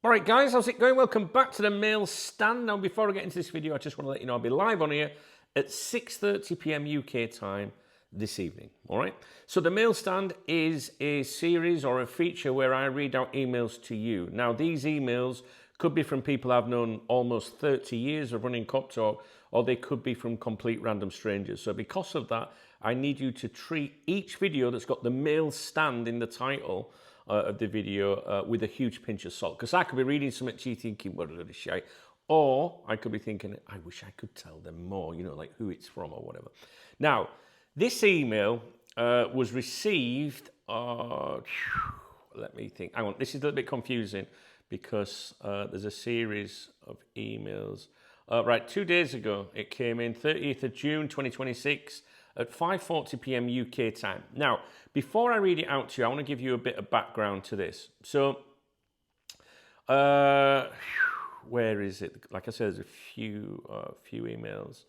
All right, guys, how's it going? Welcome back to the mail stand. Now, before I get into this video, I just want to let you know I'll be live on here at 6:30 p.m. UK time this evening. All right. So the mail stand is a series or a feature where I read out emails to you. Now, these emails could be from people I've known almost 30 years of running Cop Talk, or they could be from complete random strangers. So because of that, I need you to treat each video that's got the mail stand in the title of the video with a huge pinch of salt. Because I could be reading something to you thinking, what a shite. Or I could be thinking, I wish I could tell them more, you know, like who it's from or whatever. Now, this email was received, let me think. Hang on, this is a little bit confusing because there's a series of emails. Right, 2 days ago, it came in, 30th of June, 2026, at 5:40 p.m. UK time. Now, before I read it out to you, I want to give you a bit of background to this. So, where is it? Like I said, there's a few emails.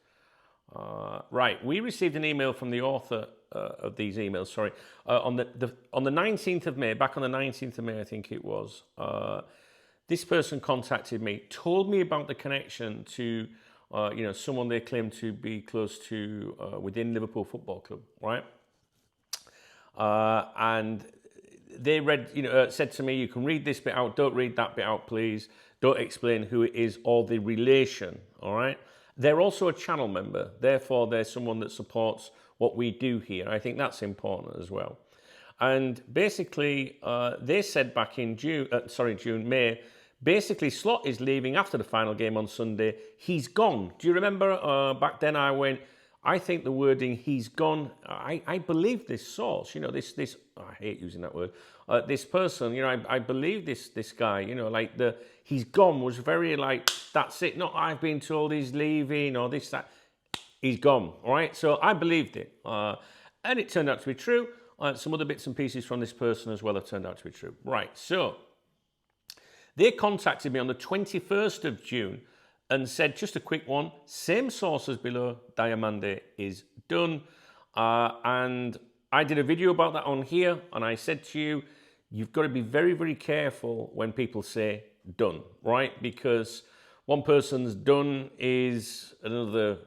Right, we received an email from the author of these emails. Sorry, on the 19th of May. Back on the 19th of May, I think it was. This person contacted me, told me about the connection to, someone they claim to be close to within Liverpool Football Club, right? And they said to me, you can read this bit out, don't read that bit out, please. Don't explain who it is or the relation, all right? They're also a channel member, therefore they're someone that supports what we do here. I think that's important as well. And basically, they said back in May, basically, Slot is leaving after the final game on Sunday. He's gone. Do you remember back then I went, I think the wording "he's gone," I believe this source, this I hate using that word, this person, I believe this guy, like "he's gone" was very like, that's it, not I've been told he's leaving or this, that, he's gone, all right? So I believed it, and it turned out to be true. Some other bits and pieces from this person as well have turned out to be true. Right, so they contacted me on the 21st of June and said, just a quick one, same source as below, Diamande is done. And I did a video about that on here, and I said to you, you've got to be very, very careful when people say done, right? Because one person's done is another,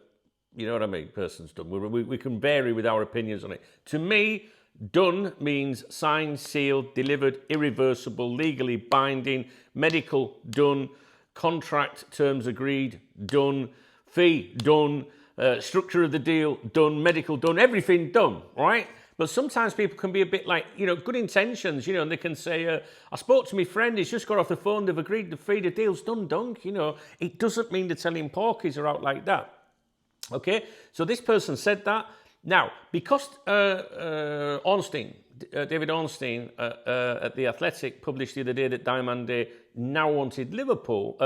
you know what I mean, person's done. We can vary with our opinions on it. To me, done means signed, sealed, delivered, irreversible, legally binding, medical, done, contract terms agreed, done, fee, done, structure of the deal, done, medical, done, everything done, right? But sometimes people can be a bit like, good intentions, and they can say, I spoke to my friend, he's just got off the phone, they've agreed the fee, the deal's done, dunk, It doesn't mean they're telling porkies are out like that, okay? So this person said that. Now, because David Ornstein at The Athletic published the other day that Diamande now wanted Liverpool,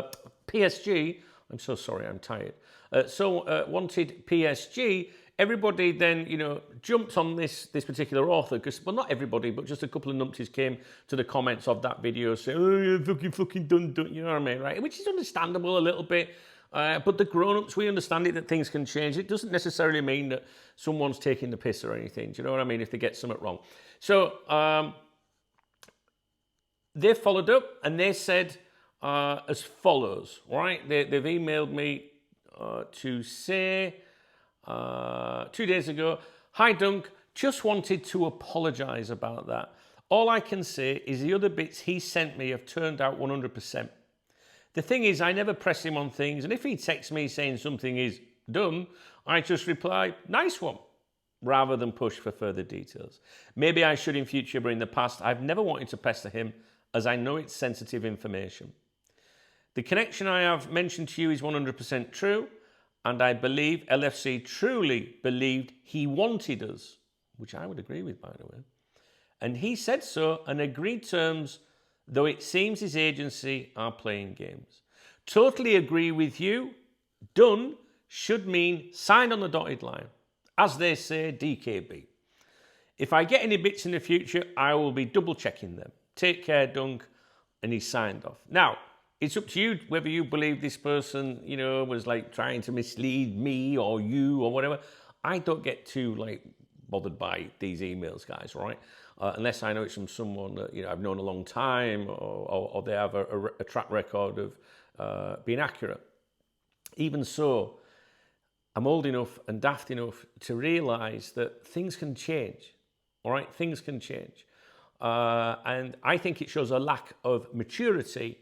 PSG, I'm so sorry, I'm tired, wanted PSG, everybody then, jumped on this particular author, because, well, not everybody, but just a couple of numpties came to the comments of that video saying, oh, you're fucking done, you know what I mean, right? Which is understandable a little bit. But the grown-ups, we understand it, that things can change. It doesn't necessarily mean that someone's taking the piss or anything. Do you know what I mean? If they get something wrong. So they followed up and they said as follows, right? They've emailed me to say 2 days ago, hi Dunk, just wanted to apologise about that. All I can say is the other bits he sent me have turned out 100%. The thing is, I never press him on things, and if he texts me saying something is done, I just reply, nice one, rather than push for further details. Maybe I should in future, but in the past, I've never wanted to pester him, as I know it's sensitive information. The connection I have mentioned to you is 100% true, and I believe LFC truly believed he wanted us, which I would agree with, by the way. And he said so and agreed terms, though it seems his agency are playing games. Totally agree with you. Done should mean signed on the dotted line. As they say, DKB. If I get any bits in the future, I will be double checking them. Take care, Dunk. And he signed off. Now, it's up to you whether you believe this person, was like trying to mislead me or you or whatever. I don't get too bothered by these emails, guys, right? unless I know it's from someone that I've known a long time, or they have a track record of being accurate. Even so, I'm old enough and daft enough to realise that things can change. All right, things can change, and I think it shows a lack of maturity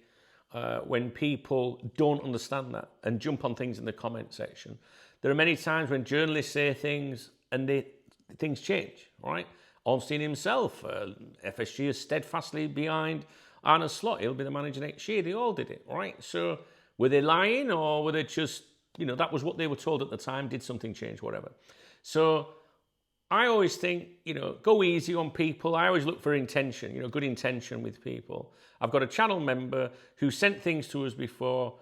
when people don't understand that and jump on things in the comment section. There are many times when journalists say things and things change. All right, Ornstein himself, FSG is steadfastly behind Arne Slot. He'll be the manager next year. They all did it. All right, so were they lying, or were they just that was what they were told at the time? Did something change? Whatever. So I always think, go easy on people. I always look for intention, good intention with people. I've got a channel member who sent things to us before,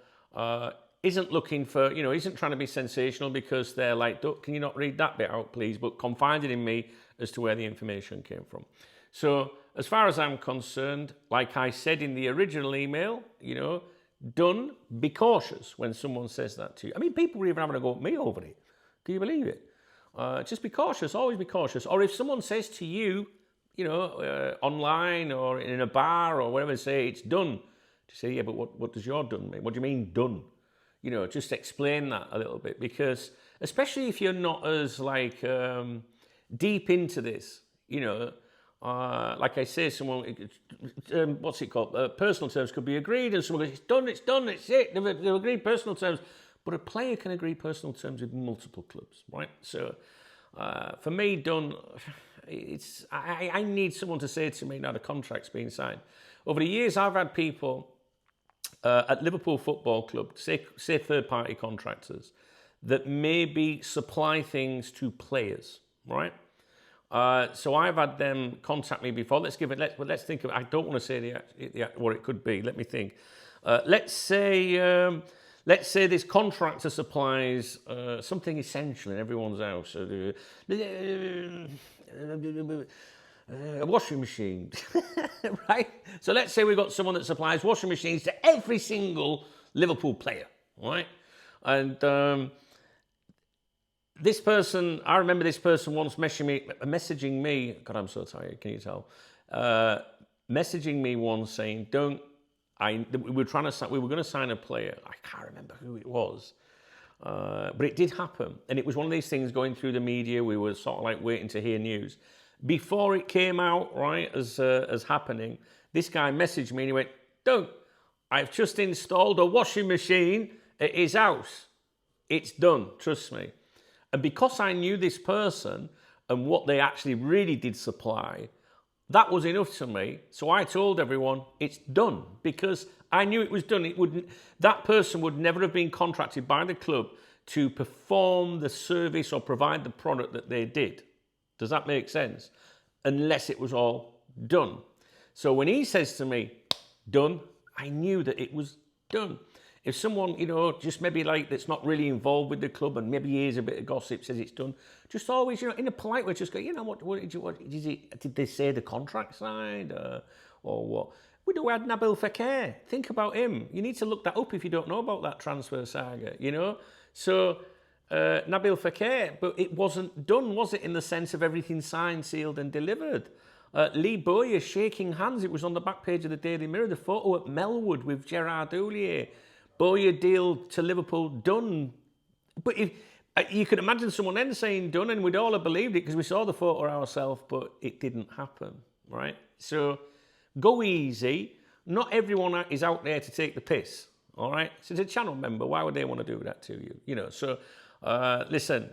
isn't looking for, isn't trying to be sensational because they're like, can you not read that bit out, please? But confided in me as to where the information came from. So as far as I'm concerned, like I said in the original email, done, be cautious when someone says that to you. I mean, people were even having a go at me over it. Can you believe it? Just be cautious, always be cautious. Or if someone says to you, online or in a bar or whatever, say it's done, just say, yeah, but what does your done mean? What do you mean done? Just explain that a little bit, because especially if you're not as deep into this, like I say, someone, what's it called? Personal terms could be agreed, and someone goes, it's done, it's it. They've agreed personal terms. But a player can agree personal terms with multiple clubs, right? So for me, done, I need someone to say to me, now the contract's being signed. Over the years, I've had people at Liverpool Football Club, say third-party contractors, that maybe supply things to players, right? So I've had them contact me before. Let's think of it. I don't want to say what it could be. Let me think. Let's say this contractor supplies something essential in everyone's house. A washing machine, right? So let's say we've got someone that supplies washing machines to every single Liverpool player, right? And this person, I remember this person once messaging me, God, I'm so tired, can you tell? Messaging me once saying, we were going to sign a player. I can't remember who it was, but it did happen, and it was one of these things going through the media. We were sort of like waiting to hear news before it came out, right? As happening, this guy messaged me and he went, I've just installed a washing machine at his house. It's done, trust me." And because I knew this person and what they actually really did supply, that was enough to me. So I told everyone it's done, because I knew it was done. That person would never have been contracted by the club to perform the service or provide the product that they did. Does that make sense? Unless it was all done. So when he says to me, done, I knew that it was done. If someone, just maybe that's not really involved with the club and maybe hears a bit of gossip, says it's done, just always, in a polite way, just go, did they say the contract signed or what? We had Nabil Fekir. Think about him. You need to look that up if you don't know about that transfer saga, So Nabil Fekir, but it wasn't done, was it, in the sense of everything signed, sealed and delivered? Lee Bowyer shaking hands. It was on the back page of the Daily Mirror, the photo at Melwood with Gerard Houllier. Bowyer deal to Liverpool, done. But if you could imagine someone then saying done, and we'd all have believed it because we saw the photo ourselves, but it didn't happen, right? So go easy. Not everyone is out there to take the piss, all right? So it's a channel member. Why would they want to do that to you? So listen,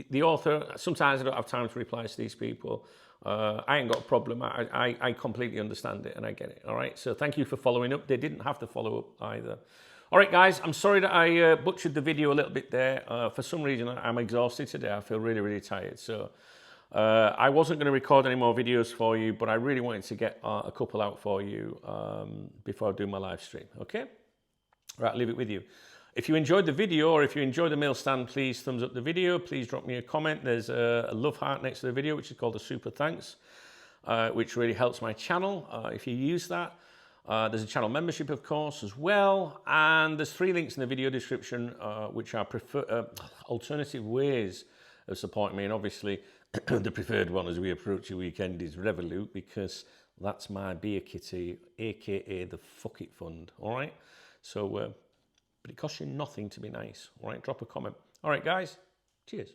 the author, sometimes I don't have time to reply to these people. I ain't got a problem. I completely understand it and I get it, all right? So thank you for following up. They didn't have to follow up either. All right, guys, I'm sorry that I butchered the video a little bit there. For some reason, I'm exhausted today. I feel really, really tired. So I wasn't going to record any more videos for you, but I really wanted to get a couple out for you before I do my live stream, okay? Right, I'll leave it with you. If you enjoyed the video, or if you enjoyed the mail stand, please thumbs up the video. Please drop me a comment. There's a love heart next to the video, which is called a super thanks, which really helps my channel if you use that. There's a channel membership, of course, as well. And there's 3 links in the video description, which are alternative ways of supporting me. And obviously, the preferred one as we approach the weekend is Revolut, because that's my beer kitty, aka the Fuck It Fund. All right. So, but it costs you nothing to be nice. All right. Drop a comment. All right, guys. Cheers.